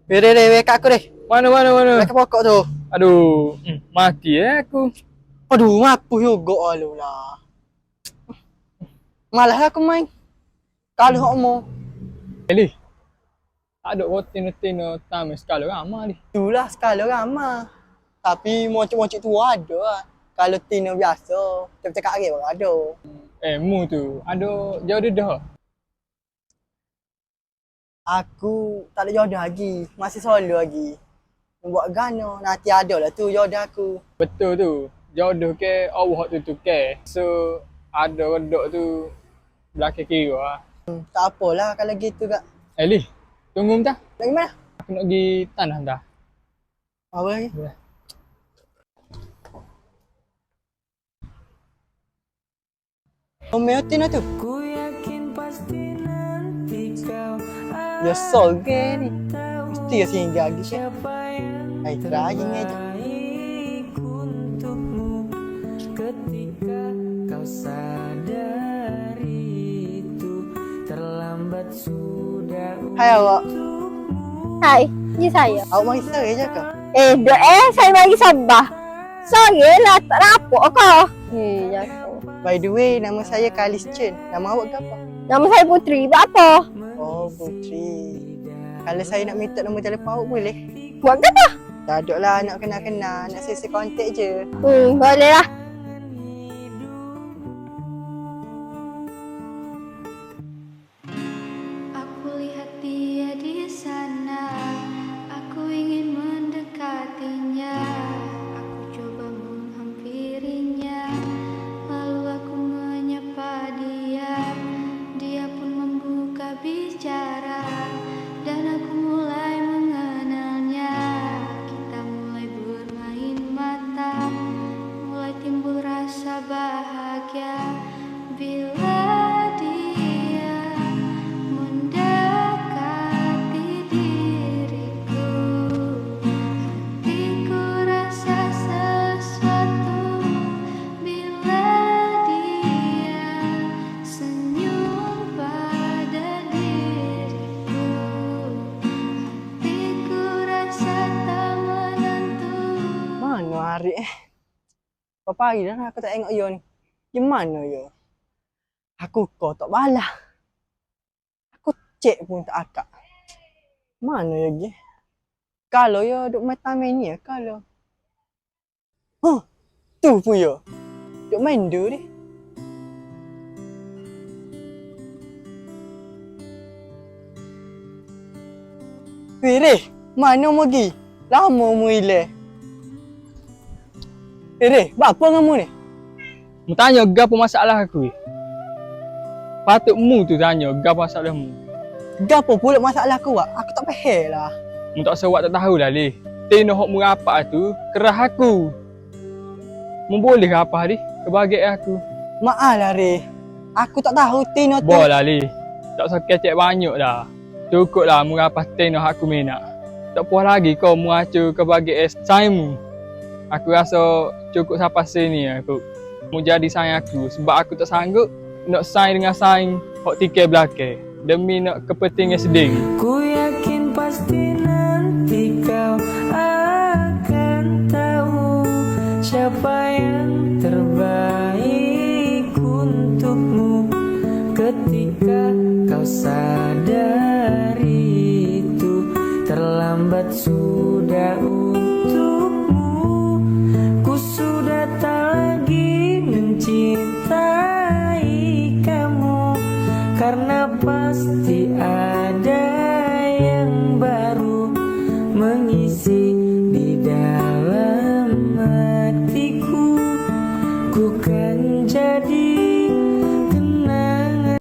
Wek aku deh. Mana? Wek pokok tu. Aduh, mati aku. Aduh, mapu juga alu lah. Malah aku main. Kalau hok mau. Eli, tak ada rotin-rotin tamu sekali ramah ni. Itulah sekali ramah. Tapi mocok-mocok tu ada lah. Kalau tina biasa, cakap lagi baru ada. Mu tu, ada jauh dah. Aku tak ada jodoh lagi. Masih solo lagi. Buat gana. Nanti ada lah tu jodoh aku. Betul tu. Jodoh ke Allah tu ke. So, ada redok tu belakang kiri lah. Tak apalah kalau gitu kak. Eli, tunggu tak? Lagi mana? Aku nak pergi tanah dah. Apa lagi? Ya. Omel tina tu. Ku yakin pasti nanti kau Ya sol ke ni. Mesti ya singgah lagi kan. siapa yang Hai terakhir ni aja. terbaik untukmu ketika kau sadari itu terlambat sudah Hai awak. Hai, ni saya. Awak mari saya je kak. Saya mari Sabah. Saya lah tak rapuk kau. Jatuh. By the way, nama saya Kalis Chen. Nama awak ke apa? Nama saya Putri. Buat apa? Oh, Putri. Kalau saya nak minta nombor telefon awak boleh? Buat apa? Tak ada lah nak kenal-kenal. Nak sesi kontak je. Boleh lah. Aku lihat dia di sana, aku ingin mendekatinya. Aku coba menghampirinya, lalu aku menyapa dia. Dia pun membuka bicara, dan aku mulai mengenalnya. Kita mulai bermain mata, mulai timbul rasa bahagia bila dia mendekati diriku. Hatiku rasa sesuatu bila dia senyum pada diriku. Hatiku rasa tak menentu. Mana hari Berapa hari dah aku tak tengok you ni. Gimana you? Aku kau tak balas. Aku cek pun tak akak. Mana you lagi? Kalau you duk main tamen ni ya, kalau. Tu pun you. Duk main du ni. Weh, mana mu pergi? Lama mu hilang. Apa kamu ni? Mu tanya gapo masalah aku. Patut mu tu tanya gapo masalahmu. Gapo pula masalah aku wak? Aku tak faham lah. Mu tak sewak tak tahulah leh. Tino hok mu apa tu kerah aku. Mu boleh ke apa ni? Kebahagiaan aku. Maaf lah Re. Aku tak tahu Tino tu. Boleh leh. Tak usah kecek banyak dah. Cukuplah mu apa tino aku minat. Tak puas lagi kau mu acu kebahagiaan sayangmu. Aku rasa cukup sampai sini aku. Mu jadi sayang aku sebab aku tak sanggup nak sayang dengan sayang hok tikai belakang demi nak kepentingan sendiri. ku yakin pasti nanti kau akan tahu siapa yang terbaik untukmu ketika kau sadari itu terlambat sudah untukmu. Ku sudah tak lagi mencintai kamu karena pasti